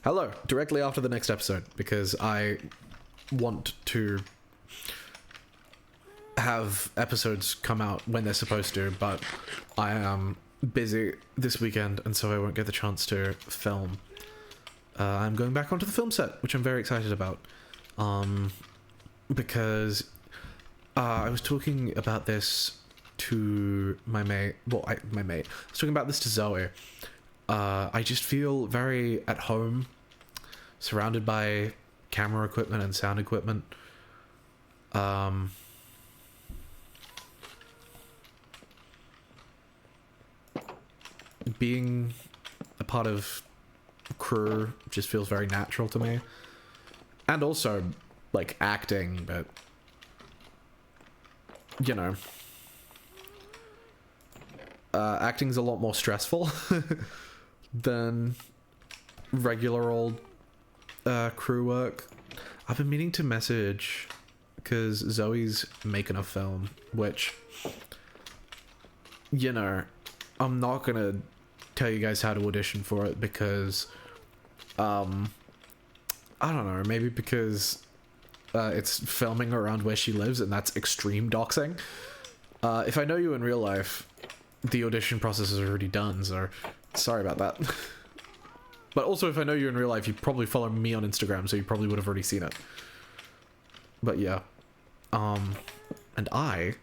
Hello, directly after the next episode, because I want to have episodes come out when they're supposed to, but I am busy this weekend, and so I won't get the chance to film. I'm going back onto the film set, which I'm very excited about, because I was talking about this to my mate. Well, my mate. I was talking about this to Zoe. I just feel very at home, surrounded by camera equipment and sound equipment. Being a part of crew just feels very natural to me. And also, like, acting, but, you know, acting's a lot more stressful than regular old crew work. I've been meaning to message, because Zoe's making a film, which, you know, I'm not gonna tell you guys how to audition for it, because I don't know, maybe because it's filming around where she lives, and that's extreme doxing. If I know you in real life, the audition process is already done, so sorry about that. But also, if I know you in real life, you probably follow me on Instagram, so you probably would have already seen it. But yeah, and I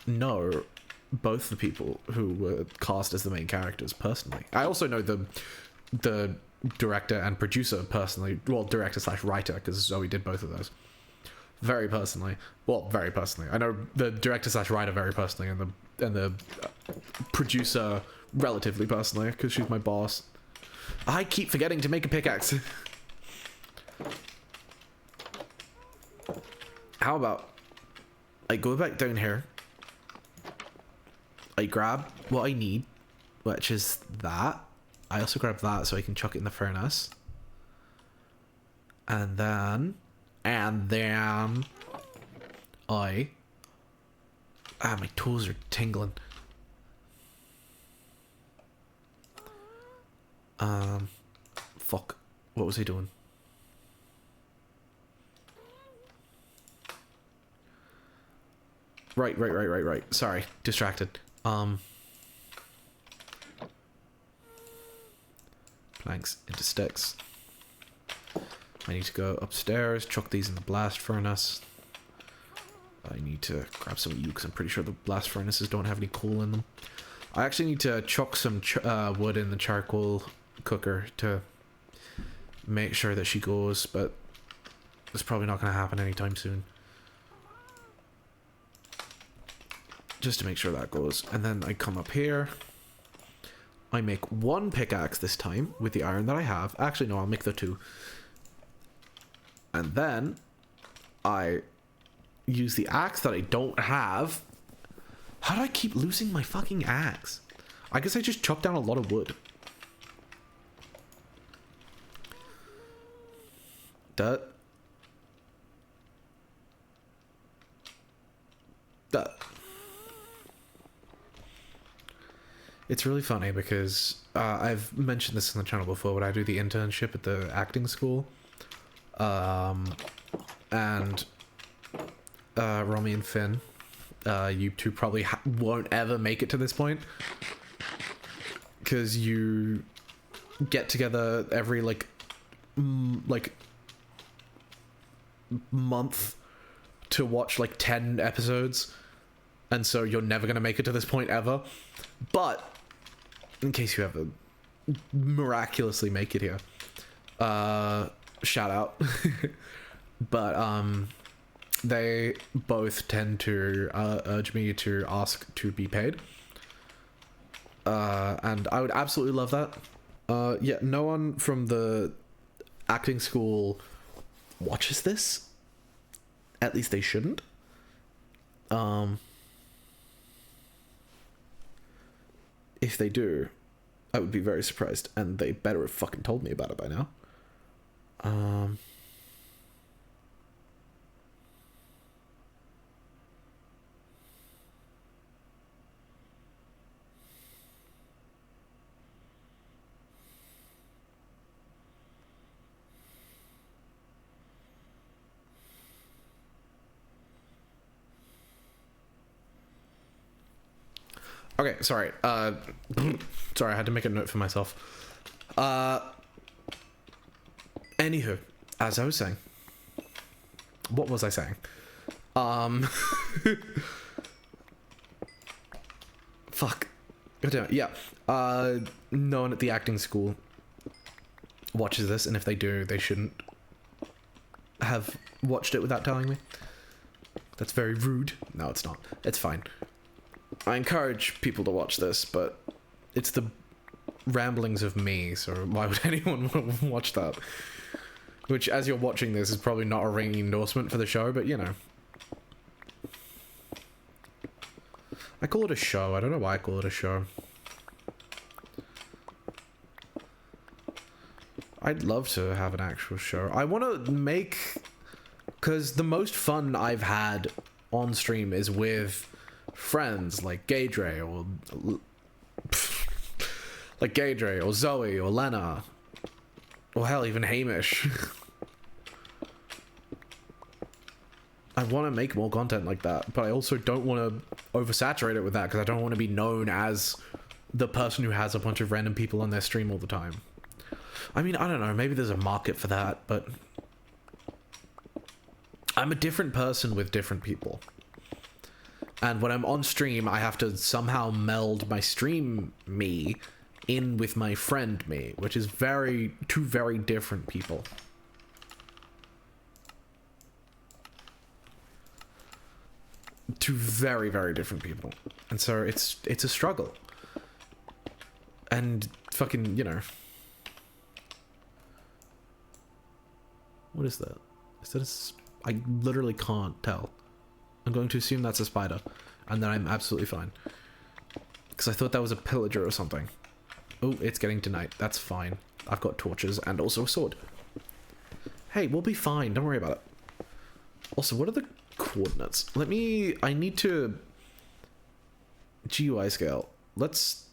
know both the people who were cast as the main characters personally. I also know the director and producer personally. Well, director slash writer, because Zoe did both of those. Very personally. Well, very personally. I know the director slash writer very personally, and the producer relatively personally, because she's my boss. I keep forgetting to make a pickaxe. How about I go back down here, I grab what I need, which is that. I also grab that so I can chuck it in the furnace. And then my toes are tingling. Fuck. What was I doing? Right. Sorry, distracted. Planks into sticks. I need to go upstairs, chuck these in the blast furnace. I need to grab some of you, because I'm pretty sure the blast furnaces don't have any coal in them. I actually need to chuck some wood in the charcoal cooker to make sure that she goes, but it's probably not going to happen anytime soon. Just to make sure that goes. And then I come up here. I make one pickaxe this time with the iron that I have. Actually, no, I'll make the two. And then I use the axe that I don't have. How do I keep losing my fucking axe? I guess I just chopped down a lot of wood. That. It's really funny because I've mentioned this on the channel before, but I do the internship at the acting school. And Romy and Finn, you two probably won't ever make it to this point, because you get together every like month to watch like 10 episodes, and so you're never gonna make it to this point ever. But in case you ever miraculously make it here, shout out. But they both tend to urge me to ask to be paid, and I would absolutely love that. Yeah, no one from the acting school watches this. At least they shouldn't. If they do, I would be very surprised, and they better have fucking told me about it by now. Okay, sorry. Sorry, I had to make a note for myself. Anywho, as I was saying, what was I saying? Fuck. Yeah. No one at the acting school watches this, and if they do, they shouldn't have watched it without telling me. That's very rude. No, it's not. It's fine. I encourage people to watch this, but it's the ramblings of me, so why would anyone want to watch that? Which, as you're watching this, is probably not a ringing endorsement for the show, but you know. I call it a show. I don't know why I call it a show. I'd love to have an actual show. I want to make... Because the most fun I've had on stream is with friends like Gaydre or... like Gaydre or Zoe or Lena. Or hell, even Hamish. I want to make more content like that, but I also don't want to oversaturate it with that because I don't want to be known as the person who has a bunch of random people on their stream all the time. I mean, I don't know, maybe there's a market for that, but I'm a different person with different people. And when I'm on stream, I have to somehow meld my stream me in with my friend me, which is two very different people. Two very, very different people. And so it's a struggle. And fucking, you know. What is that? Is that I literally can't tell. I'm going to assume that's a spider. And then I'm absolutely fine. Because I thought that was a pillager or something. Oh, it's getting to night. That's fine. I've got torches and also a sword. Hey, we'll be fine. Don't worry about it. Also, what are the coordinates? I need to... GUI scale. Let's...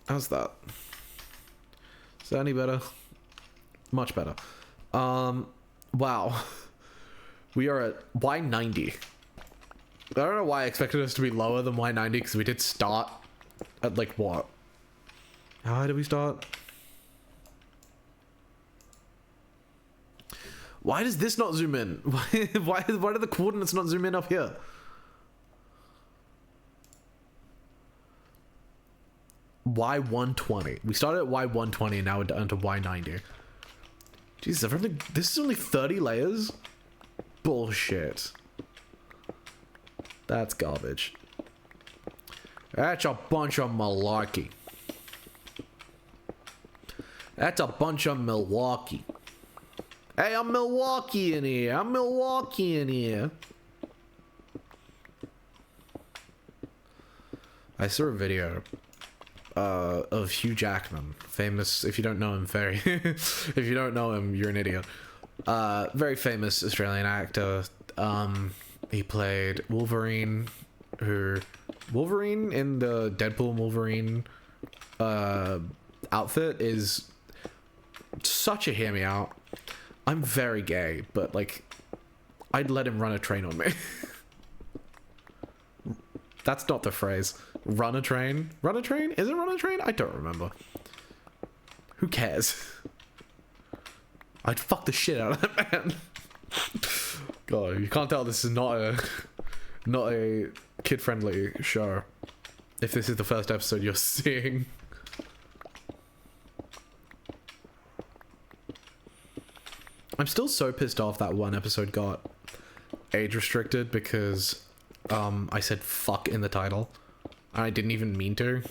How's that? Is that any better? Much better. Wow. We are at Y90. I don't know why I expected us to be lower than Y90 because we did start at like what? How high did we start? Why does this not zoom in? Why do the coordinates not zoom in up here? Y120. We started at Y120 and now we're down to Y90. Jesus, this is only 30 layers? Bullshit. That's garbage. That's a bunch of malarkey. That's a bunch of Milwaukee. Hey, I'm Milwaukee in here. I'm Milwaukee in here. I saw a video of Hugh Jackman, famous. If you don't know him, if you don't know him, you're an idiot. Very famous Australian actor. He played Wolverine. Wolverine in the Deadpool Wolverine outfit is such a hear me out. I'm very gay, but like, I'd let him run a train on me. That's not the phrase. Run a train? Run a train? Is it run a train? I don't remember. Who cares? I'd fuck the shit out of that man. God, you can't tell this is not a kid-friendly show. If this is the first episode you're seeing. I'm still so pissed off that one episode got age restricted because I said fuck in the title. And I didn't even mean to.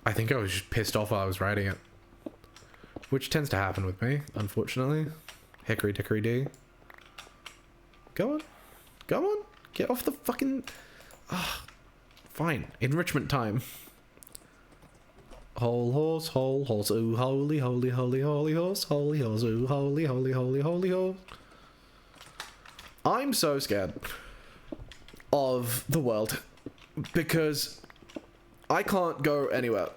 I think I was just pissed off while I was writing it. Which tends to happen with me, unfortunately. Hickory dickory dee. Go on. Go on. Get off the fucking... Fine. Enrichment time. Whole horse, ooh, holy, holy, holy, holy horse, ooh, holy, holy, holy, holy horse. I'm so scared of the world because I can't go anywhere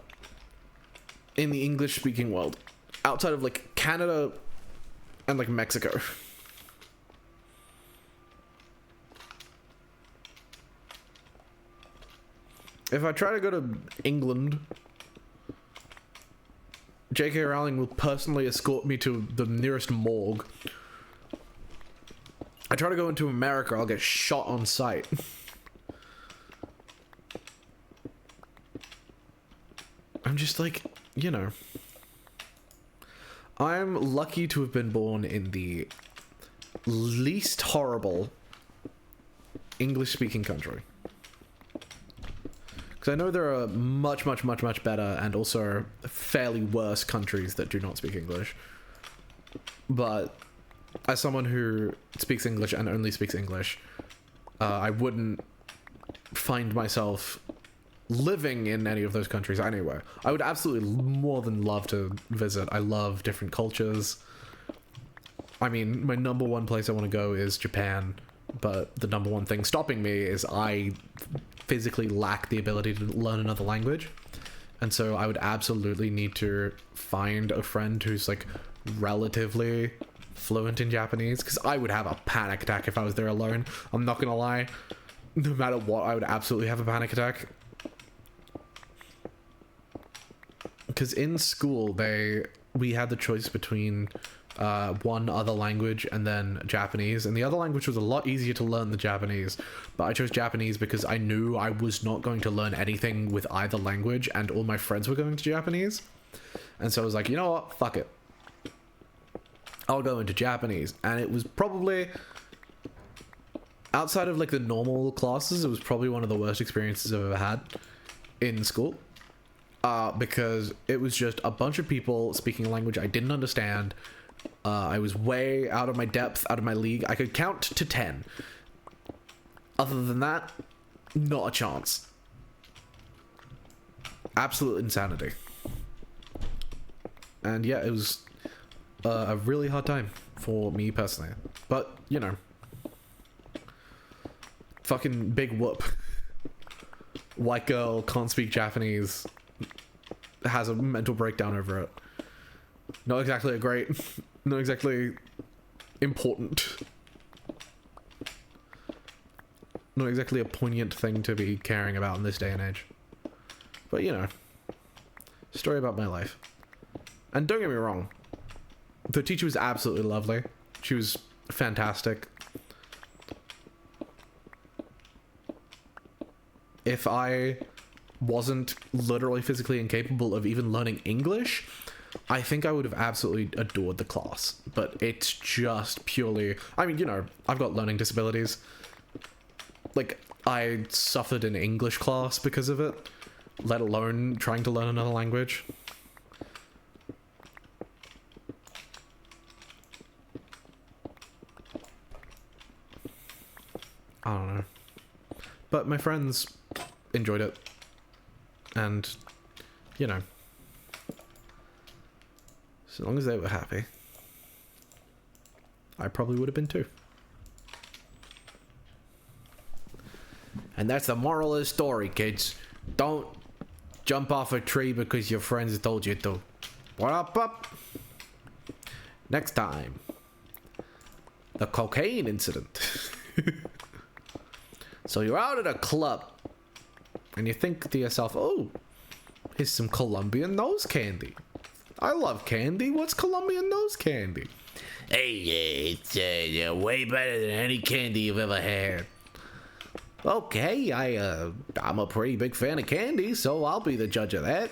in the English-speaking world outside of like Canada and like Mexico. If I try to go to England, J.K. Rowling will personally escort me to the nearest morgue. I try to go into America, I'll get shot on sight. I'm just like, you know. I'm lucky to have been born in the least horrible English-speaking country. Because I know there are much, much, much, much better and also fairly worse countries that do not speak English. But as someone who speaks English and only speaks English, I wouldn't find myself living in any of those countries anyway. I would absolutely more than love to visit. I love different cultures. I mean, my number one place I want to go is Japan, but the number one thing stopping me is I physically lack the ability to learn another language. And so I would absolutely need to find a friend who's like relatively fluent in Japanese, because I would have a panic attack if I was there alone. I'm not gonna lie. No matter what, I would absolutely have a panic attack. Because in school, we had the choice between one other language and then Japanese, and the other language was a lot easier to learn than Japanese, but I chose Japanese because I knew I was not going to learn anything with either language, and all my friends were going to Japanese, and so I was like, you know what, fuck it, I'll go into Japanese. And it was probably, outside of like the normal classes, it was probably one of the worst experiences I've ever had in school. Because it was just a bunch of people speaking a language I didn't understand. I was way out of my depth, out of my league. I could count to 10. Other than that, not a chance. Absolute insanity. And yeah, it was a really hard time for me personally. But, you know. Fucking big whoop. White girl can't speak Japanese. Has a mental breakdown over it. Not exactly a great, not exactly important, not exactly a poignant thing to be caring about in this day and age. But you know, story about my life. And don't get me wrong, the teacher was absolutely lovely. She was fantastic. If I wasn't literally physically incapable of even learning English, I think I would have absolutely adored the class. But it's just purely, I mean, you know, I've got learning disabilities. Like, I suffered in English class because of it, let alone trying to learn another language. I don't know. But my friends enjoyed it. And, you know, as long as they were happy, I probably would have been too. And that's the moral of the story, kids. Don't jump off a tree because your friends told you to. What up? Next time. The cocaine incident. So you're out at a club. And you think to yourself, oh, here's some Colombian nose candy. I love candy. What's Colombian nose candy? Hey, it's way better than any candy you've ever had. Okay, I'm a pretty big fan of candy, so I'll be the judge of that.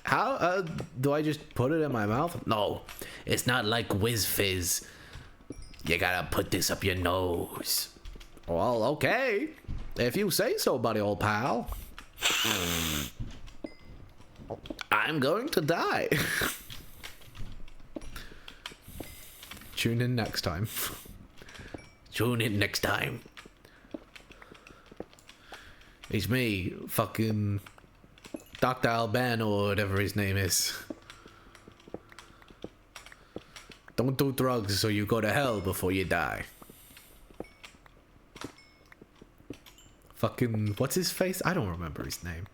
How, do I just put it in my mouth? No, it's not like Whiz Fizz. You gotta put this up your nose. Well, okay. If you say so, buddy old pal. I'm going to die. Tune in next time. Tune in next time. It's me, fucking Dr. Albano or whatever his name is. Don't do drugs so you go to hell before you die. Fucking, what's his face? I don't remember his name.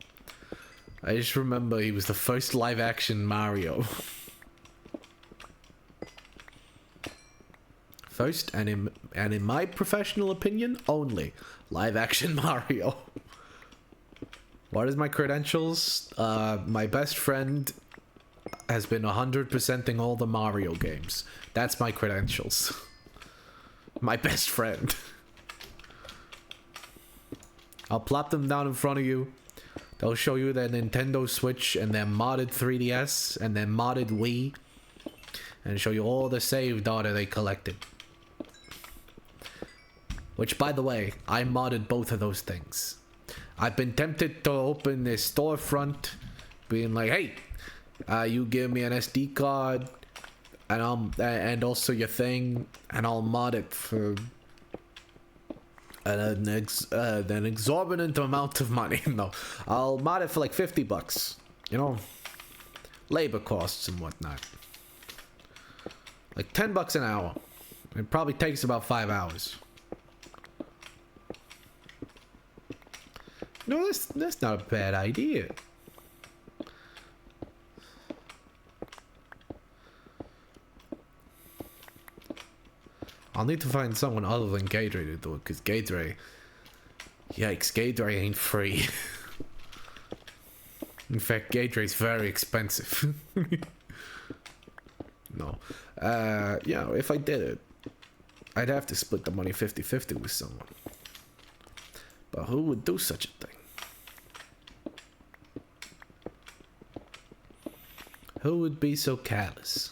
I just remember he was the first live-action Mario. First, and in my professional opinion, only live-action Mario. What is my credentials? My best friend has been 100%ing all the Mario games. That's my credentials. My best friend. I'll plop them down in front of you. They'll show you their Nintendo Switch and their modded 3DS and their modded Wii. And show you all the save data they collected. Which, by the way, I modded both of those things. I've been tempted to open this storefront, being like, hey, you give me an SD card, and also your thing, and I'll mod it for an exorbitant amount of money. No, I'll mod it for like $50. You know, labor costs and whatnot. Like $10 an hour. It probably takes about 5 hours. No, that's not a bad idea. I'll need to find someone other than Gaydre to do it, because Gaydre... Yikes, Gaydre ain't free. In fact, Gaydre's very expensive. No. You know, if I did it, I'd have to split the money 50-50 with someone. But who would do such a thing? Who would be so callous?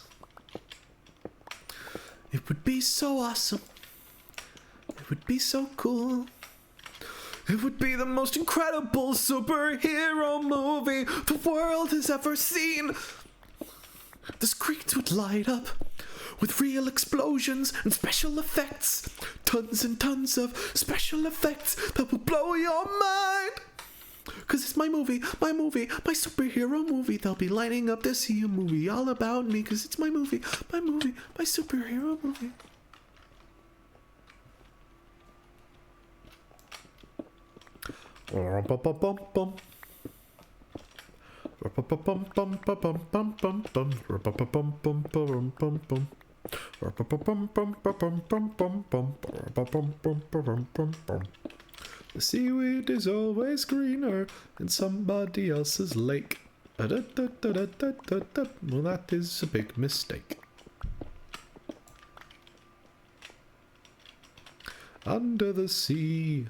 It would be so awesome. It would be so cool. It would be the most incredible superhero movie the world has ever seen. The screens would light up with real explosions and special effects. Tons and tons of special effects that will blow your mind. Cause it's my movie, my superhero movie. They'll be lining up to see a movie all about me. Cause it's my movie, my superhero movie. The seaweed is always greener in somebody else's lake. Well, that is a big mistake. Under the sea,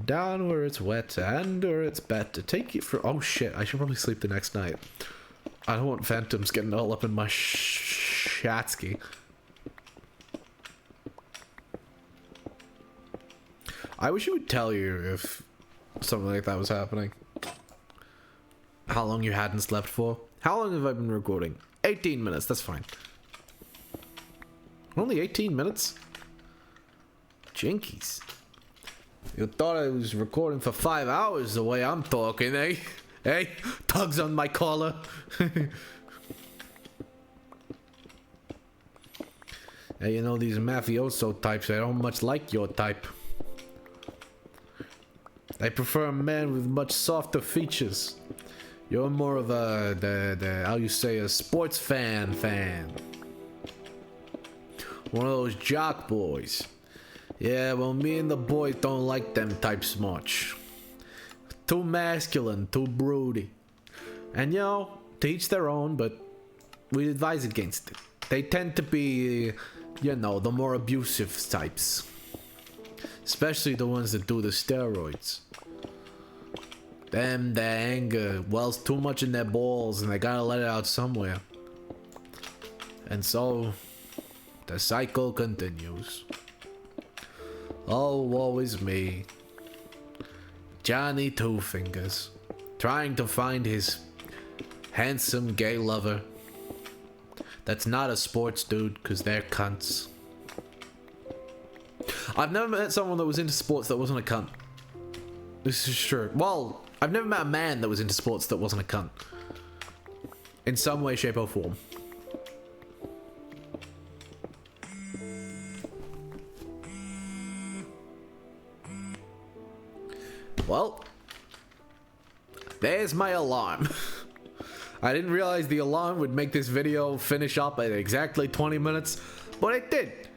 down where it's wet and where it's better. Take it for... Oh shit, I should probably sleep the next night. I don't want phantoms getting all up in my shatsky. I wish it would tell you if something like that was happening. How long you hadn't slept for. How long have I been recording? 18 minutes, that's fine. Only 18 minutes? Jinkies. You thought I was recording for 5 hours the way I'm talking, eh? Hey, tugs on my collar. Hey, you know, these mafioso types, I don't much like your type. I prefer a man with much softer features. You're more of a, how you say, a sports fan. One of those jock boys. Yeah, well, me and the boys don't like them types much. Too masculine, too broody. And you know, to each their own, but we advise against it. They tend to be, you know, the more abusive types. Especially the ones that do the steroids. Them, their anger wells too much in their balls and they gotta let it out somewhere. And so, the cycle continues. Oh, woe is me. Johnny Two Fingers, trying to find his handsome gay lover. That's not a sports dude, cause they're cunts. I've never met someone that was into sports that wasn't a cunt. This is true. Well, I've never met a man that was into sports that wasn't a cunt. In some way, shape, or form. Well, there's my alarm. I didn't realize the alarm would make this video finish up at exactly 20 minutes, but it did.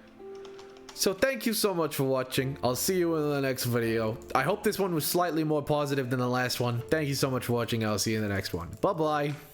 So thank you so much for watching. I'll see you in the next video. I hope this one was slightly more positive than the last one. Thank you so much for watching. I'll see you in the next one. Bye bye.